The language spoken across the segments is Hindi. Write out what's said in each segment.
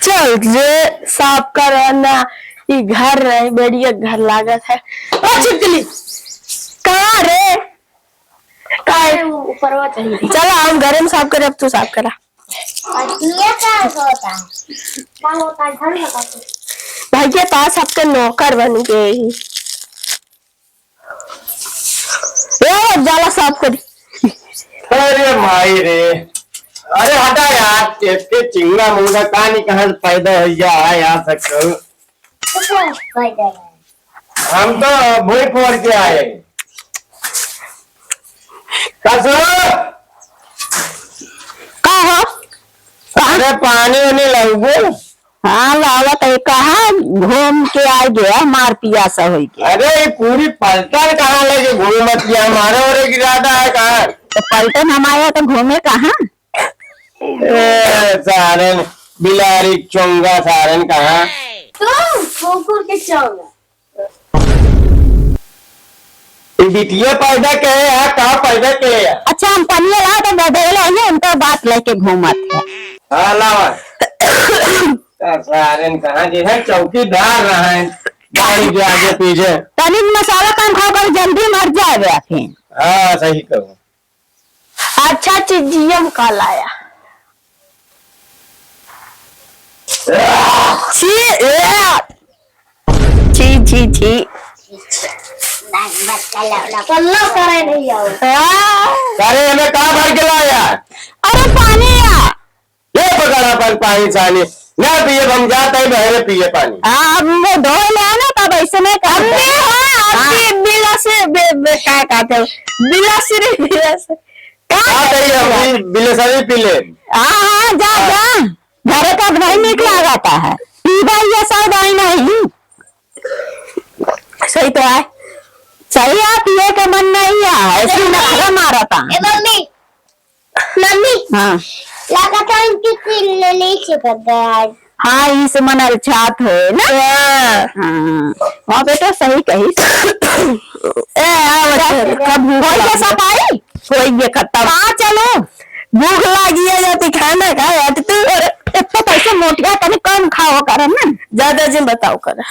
चल जे साफ कर ना, ये घर रहे बढ़िया घर लागत है। ओ चिपकली कहाँ रे? ऊपर चल हम घर में साफ करे, अब तू साफ करा। ये क्या होता है? क्या होता है घर में? भाई के पास आपके नौकर बन गए ही। जाला साफ करी। अरे भाई रे, अरे हटा यार, इसके चिंगा मुंगा कहानी कहाँ से पैदा हो गया यार सकल। हम तो भूई फोड़ के आए। अरे पानी उन्हें लगो। हाँ लावत है, कहा घूम के आ गया मार पियासा हो गया। अरे पूरी पलटन कहाँ लगे घूमती है, हमारे और एक इरादा है कहाँ? तो पलटन हम आया तो घूमे कहाँ? सारन बिलारी चोंगा सारन कहाँ? के चोंगा बिटिया पैदा के है, कहाँ पैदा के है? अच्छा हम पनिया ला तो बदल आएंगे, उनको बात लेके घूमत है। हाँ लावा सारन कहाँ जे है, चौकीदार रहा है गाड़ी के आगे पीछे। तनिक मसाला कम खाकर जल्दी मर जाएगा फिर। हाँ सही कहो। अच्छा चीजियम का लाया। छी छी छी कल्ला करे नहीं आओ। अरे हमें कहाँ भर के लाया? अरे पानी आ ये पकड़ा पर पानी सानी ना पिए, हम जाते हैं बहरे पिए पानी। अब वो धो ले ना, तब ऐसे नहीं करते। क्या कहते हो बिलसरी पी ले। हाँ जा जा, घर का भाई नीक लगाता है, पीवा ये सब आई नहीं। सही तो है, सही है, पिए का मन नहीं है, ऐसे नखरा मारा था। मम्मी मम्मी हाँ लगातार इनकी ले चिपक गया। हाँ इस मन छात हो ना। हाँ बेटा सही कही। कब हो सफाई कोई ये खत्म। हाँ चलो, भूख लगी है जाती खाना खाया तू। इतना पैसे मोटिया तनी कम खाओ कर ना, ज्यादा जिन बताओ कर।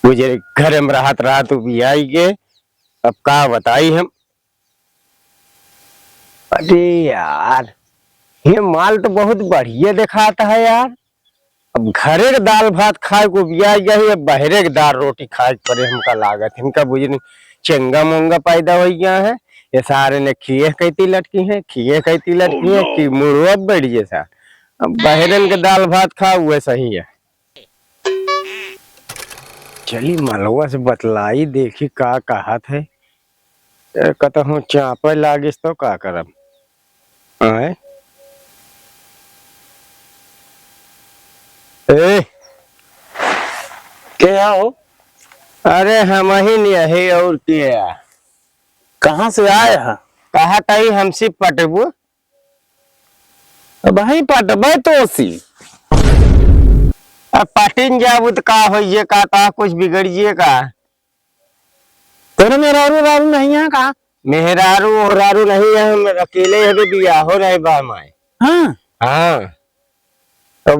मुझे घर में राहत रहा तो भी आई के, अब का बताई हम। अरे यार ये माल तो बहुत बढ़िया दिखाता है यार। अब घरे के दाल भात खाए को बिया गई, अब बहरे के दाल रोटी खाए पड़े हमका लागत। इनका बुझने चंगा मोंगा पैदा हो गया है। ये सारे ने खिए कहती लटकी है, खिए कहती लटकी है कि मुर्गा बढ़िए सा। अब बहरन के दाल भात खा हुए सही है। चली मलवा से बतलाई देखी का कहत है। कहता हूँ चापे लागिस तो का करब। आए ए क्या हो? अरे हम ही नहीं है और क्या? कहाँ से आए हैं? कहा कही हमसे पटबू। भाई पटबे तो सी अब पटिन जाबू तो का होइए का कुछ बिगड़िए का? तेरे मेहरारू रारू नहीं है का? मेहरारू और रारू नहीं है, हम अकेले अभी बियाह हो रहे बा माए। हाँ हाँ तो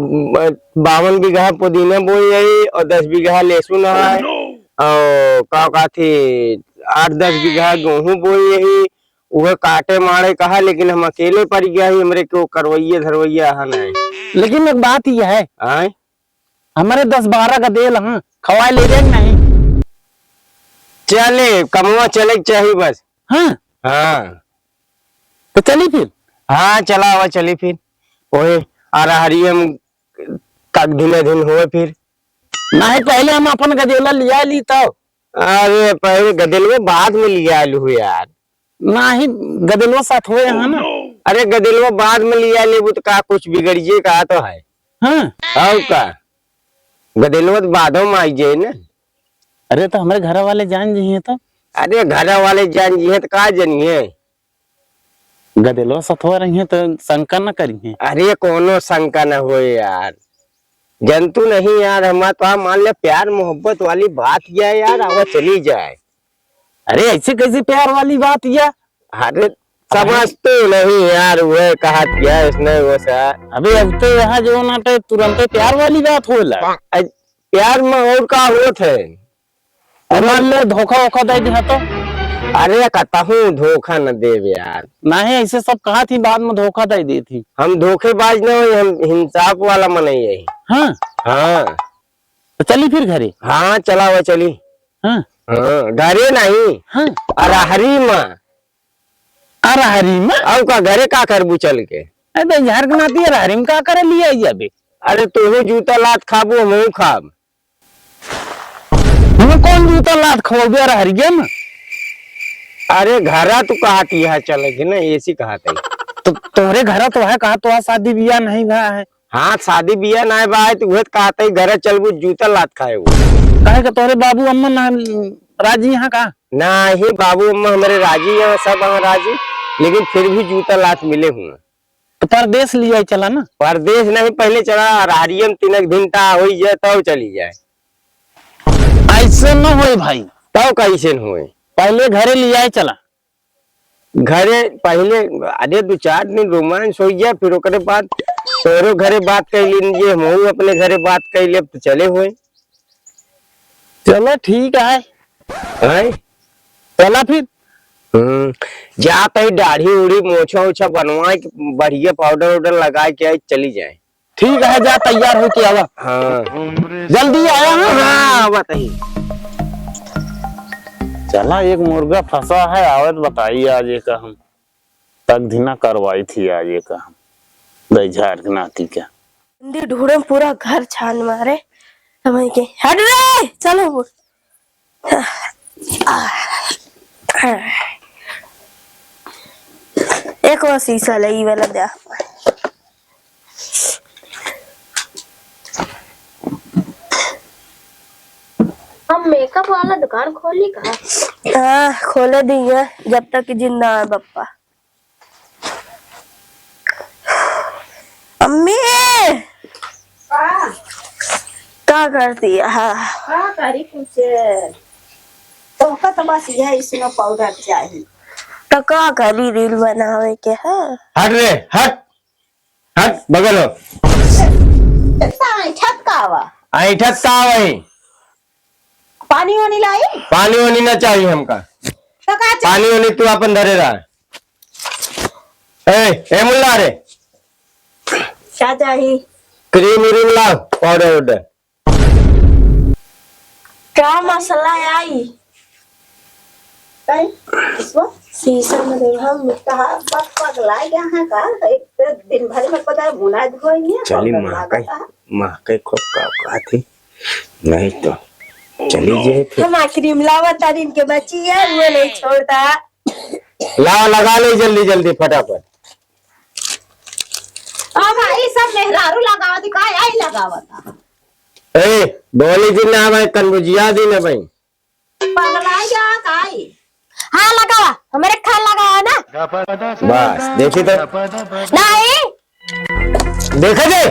52 बीघा पुदीना बोई गई और 10 बीघा लहसुन है और का थी 8-10 बीघा गेहूं बोई यही वह काटे मारे कहा, लेकिन हम अकेले पड़ गया ही, हमरे को करवैया धरवैया है नहीं। लेकिन एक बात ही है, आए हमारे 10-12 का देल हाँ खवाए ले जाए नहीं। चले कमुआ चले चाहिए बस। हाँ हाँ तो चली फिर। हाँ चला हुआ चली फिर ओए आ रही हम तक धीमे धीमे हुए फिर। नहीं पहले हम अपन गदेला लिया ली तो। अरे पहले गदेलवा बाद में लिया लू यार। नहीं गदेलवा साथ हुए हैं ना। अरे गदेलवा बाद में लिया ले तो का कुछ बिगड़िए का तो है। हाँ और का गदेलवा तो बादों में आई जाए ना। अरे तो हमारे घर वाले जान जी तो। अरे घर वाले जान जी है तो का जानिए, गदेलो सथवा रही है तो शंका न करिए। अरे कोनो शंका न हो यार, जंतु नहीं यार। हमारा तो मान ले प्यार मोहब्बत वाली बात किया यार, आवा चली जाए। अरे ऐसे कैसे प्यार वाली बात या? अरे समझते नहीं यार, वो कहा क्या इसने वो सा। अबे अब तो यहाँ जो नाटे तुरंत प्यार वाली बात होला। प्यार में और का होत है। मान ले धोखा वोखा दे दिया तो? अरे कहूँ धोखा न दे यार। नहीं ऐसे सब कहा थी, बाद में धोखा दे दी थी। हम धोखेबाज न हो, हम इंसाफ वाला मन यही। हाँ हाँ तो चली फिर घरे। हाँ चला हुआ चली। हाँ हाँ घरे नहीं। हाँ अरहरी माँ। अरहरी में? अब का घरे का करबू चल के? अरे झार के नाती अरहरी में का करे लिया जाबे? अरे तू जूता लात खाबू हम खाब। हमें कौन जूता लात खवाबे अरहरी के में? अरे घरा तू कहती है चलेगी ना, ऐसी कहते। तो तोहरे घर तो है, कहा तो शादी बियाह नहीं भा है। हाँ शादी बियाह ना बा तो वह कहते घर चलबू जूता लात खाए वो। कहे के तोहरे बाबू अम्मा ना राजी यहाँ का? ना ही बाबू अम्मा हमारे राजी है, सब राजी, लेकिन फिर भी जूता लात मिले हुए। तो परदेश लिया चला ना। परदेश नहीं, पहले चला अरहरियम 3 घंटा हो जाए तब चली जाए। ऐसे न होए भाई, तब कैसे हुए? पहले घरे लिया चला। घरे पहले अरे 2-4 दिन रोमांस हो गया, फिर ओकरे बाद तोरो घरे बात कर लीजिए, हम अपने घरे बात कर ले तो चले हुए। चलो ठीक है, हैं? चला फिर। जाते ही दाढ़ी उड़ी मोछा ओछा बनवा के बढ़िया पाउडर वाउडर लगा के चली जाए। ठीक है, जा तैयार हो के आवा। हाँ जल्दी आया। हाँ बताइए। चला एक मुर्गा फंसा है, आवत बताइए आज एक हम तक धीना करवाई थी आज एक हम दईझार के नाती क्या हिंदी ढूंढे पूरा घर छान मारे समझ के। हट रे चलो। एक और शीशा लगी वाला दे। हम मेकअप वाला दुकान खोली का? हाँ खोले दिए जब तक जिंदा है पप्पा। अम्मी क्या करती है? हाँ करी कुछ तो बस यह इसमें पाउडर चाहिए। तो क्या करी रील बनावे के है? हट रे हट हट बगल हो। छत का आवा ऐठत का वही पानी वानी लाई पानी वानी ना चाहिए हमका। तो का पानी वानी तू अपन धरे रहा। ए मुल्ला रे क्या चाहिए? क्रीम व्रीम लाओ, पाउडर वाउडर। क्या मसला है आई? शीशा में देखा मिट्टा बस पगला गया है का? एक दिन भर में पता है मुना धोएंगे। चली माँ के खूब का थी नहीं तो चली जाए फिर। हम क्रीम लावा तारी इनके बच्ची है वो नहीं छोड़ता। लाओ लगा ले जल्दी जल्दी फटाफट। भाई सब मेहरारू लगावती का आई लगावता ए बोली जी ना भाई कन्बुजिया दी ना भाई पगला गया काई। हाँ लगावा हमारे खान लगावा ना। बस देखी तो नहीं देखा जे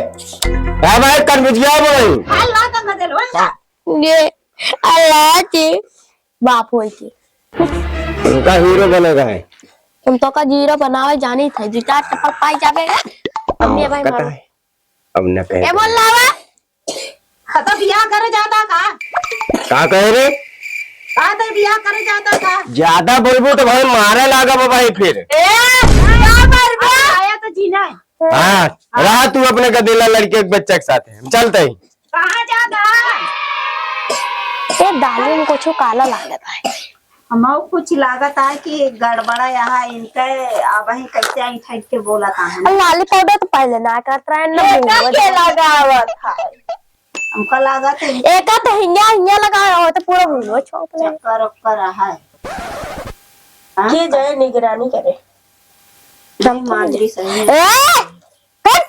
हाँ भाई कन्बुजिया भाई अल्लाह का मदद होगा। ये अल्लाह के बाप होई के उनका हीरो बनेगा है। तुम तो का जीरो बनावे जानी था जीता टपक पाई जावेगा। अम्मी भाई पता मारो है अब न कहे ए बोल लावा तो बियाह करे जाता का? का कहे रे का तो बियाह करे जाता का? ज्यादा बोलबो तो भाई मारे लागा भाई फिर। ए क्या मार गया? आया तो जीना है। हाँ रहा तू अपने गदेला लड़के के बच्चे के साथ है चलते ही। कहाँ जाता है? ए दाल में कुछ काला लागता है। हमको कुछ लागत है कि गड़बड़ा यहाँ इनके अब ही कैसे आई ठहर के बोला था लाली पाउडर तो पहले ना करता है ना मुंह के लगावा था। हमको लागत है एक तो हिंगा लगाया हो तो पूरा मुंह छोप ले। चक्कर उक्कर है। ये जाए निगरानी करे। नहीं मांजरी सही है। ए हट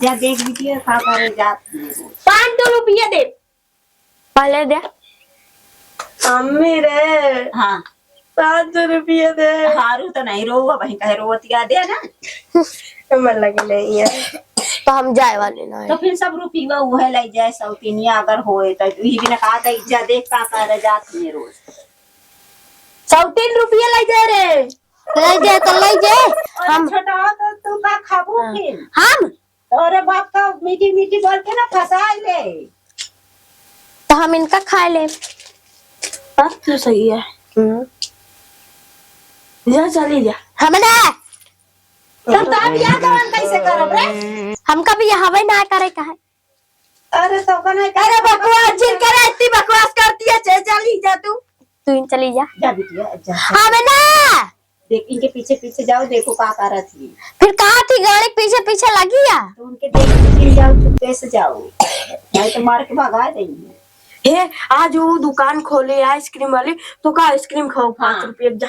जा देख लीजिए खा करे जात 5 रुपया दे पहले दे। अम्मी रे हाँ 5 रुपया दे। हारू तो नहीं रो वही कहे रोवतिया दे ना मन लगे नहीं है तो हम जाए वाले ना तो फिर सब रुपीवा वह ले जाए सौतीनिया अगर होए तो ही भी ना कहा था इज्जा देख का कर जात में रोज 103 रुपया ले जा रे। ले जे तो ले जे। हम छोटा तो तू का खाबू फिर हम तोरे बाप का मीठी मीठी बोल के ना फंसा ले। तो हम इनका खा ले। बात तो सही है। जा चली जा। हमरा तब तो हम यहाँ जवान कैसे करब रे? हमका भी हवे ना करे का है। अरे तो कने अरे बकवास जिन करे इतनी बकवास करती है, चली जा तू। तू इन चली जा। जा बिटिया जा। हमें ना देख इनके पीछे पीछे जाओ, देखो का कर रही थी। फिर कहा थी गाड़ी पीछे पीछे लगी या तो उनके देख के जाओ, चुपके से जाओ, नहीं तो मार के भगा देंगे। हे आज वो दुकान खोले आइसक्रीम वाली, तो का आइसक्रीम खाओ 5 रुपये जा।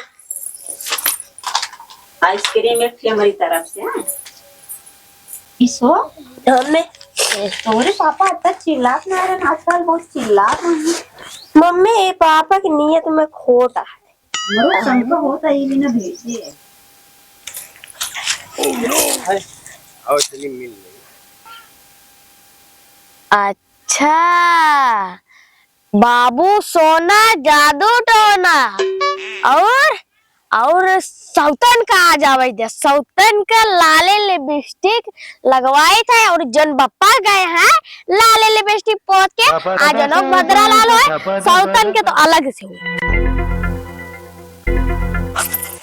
आइसक्रीम एक थी हमारी तरफ से। हाँ इसो हमने तोरे पापा इतना चिल्लात ना रहे, आजकल बहुत चिल्लात हैं। मम्मी पापा की नीयत में खोटा है। मरो संग होता ही भी ना भेजिए। और चलिए मिल लेंगे। अच्छा बाबू सोना जादू टोना और सौतन का आ जावे दे। सौतन का लाले लिपस्टिक लगवाए थे और जन बप्पा गए हैं लाले लिपस्टिक पोत के आ जनो भद्रा लाल है। सौतन के तो अलग से हुए।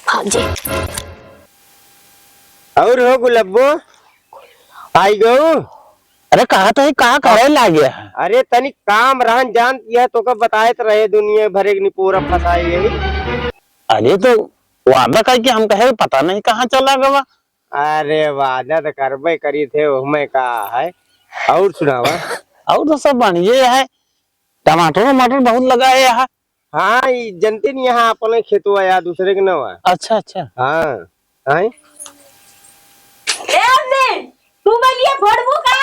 हाँ जी और हो गुलब्बो आई गो। अरे कहा तो कहा करे ला गया है। अरे तनी काम रहन जान किया तो का बताए तो रहे दुनिया भरे की पूरा फंसाई गई। अरे तो वादा करके हम कहे पता नहीं कहाँ चला गवा। अरे वादा तो करबे करी थे हमें कहा है। और सुनावा। और तो सब बढ़िया है। टमाटर वमाटर बहुत लगाए है। हाँ ये जनते नहीं यहाँ अपने खेतवा या दूसरे के न हुआ। अच्छा अच्छा। हाँ हाँ तू बोलिए फोड़बू का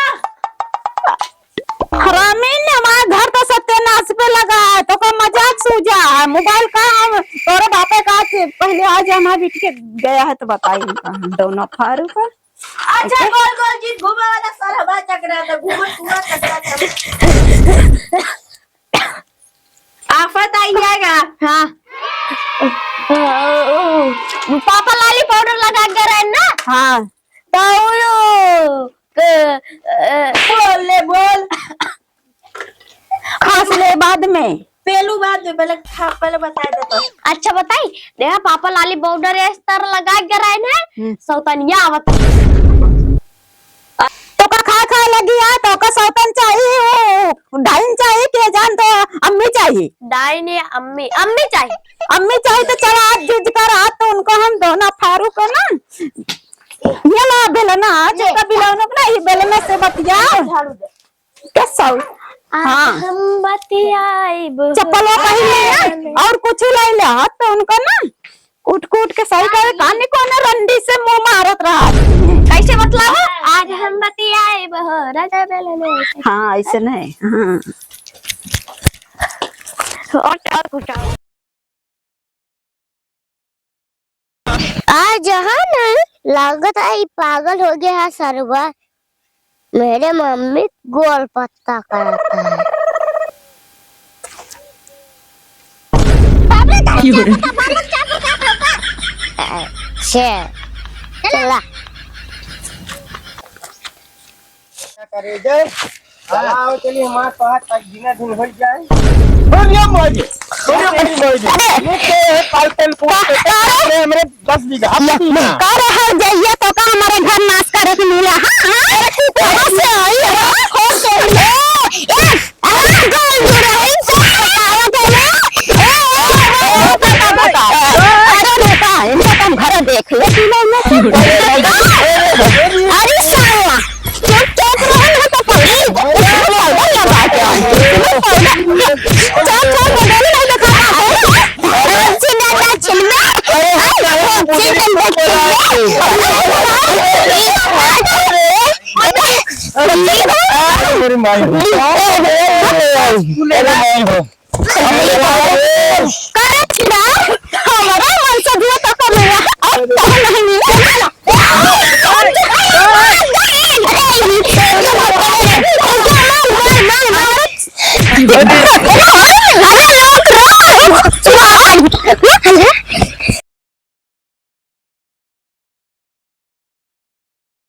हरामी ने हमारा घर तो सत्यानाश पे लगा है, तो का मजाक सूझा है। मोबाइल का हम तोरे बापे का पहले आज हमारा बिट के गया है तो बताइए दोनों फारूक। अच्छा गोल गोल जी घूमे वाला सारा बात चकरा था, घूमे पूरा कचरा आफत आई जाएगा। हाँ पापा लाली पाउडर लगा के रहे ना। हाँ बोल ले बोल खास ले बाद में पहलू बात जो पहले बता दे तो। अच्छा बताई देखा पापा लाली पाउडर इस तरह लगा के रहे ना सौतनिया आवत तो का खा लगी है तो का सौतन चाहिए वो डाइन चाहिए के जान तो अम्मी चाहिए। डाई ने अम्मी अम्मी चाहिए तो चला आज जुज कर आज तो उनको हम दोनों फारूक को ना ये ला बेलना आज का बिलौनो ना ये बेलना से बतिया झाड़ू दे कैसा हाँ हम बतियाई चप्पलों पहले और कुछ ले ले हाथ तो उनको ना कूट कूट के सही करे कानी को ना रंडी से मुंह मारत रहा। कैसे मतलब आज हम बतियाई राजा बेलने। हाँ ऐसे नहीं। हाँ आज है ना लागत आई पागल हो गया है सरवा। मेरे मम्मी गोल पत्ता कराता है। चला करे जय आओ चलिए हमारे पास तक दिन दिन हो जाए। हमरे 10 बीघा कर हर जाइए तो का हमारे घर नाश करे के मिला। हाँ से आई है खोल के ले ए गोल जुराई अरे बेटा इनका तुम घर देख ले अरे साला चुप रहो तो पड़ी लगा के मेरी माई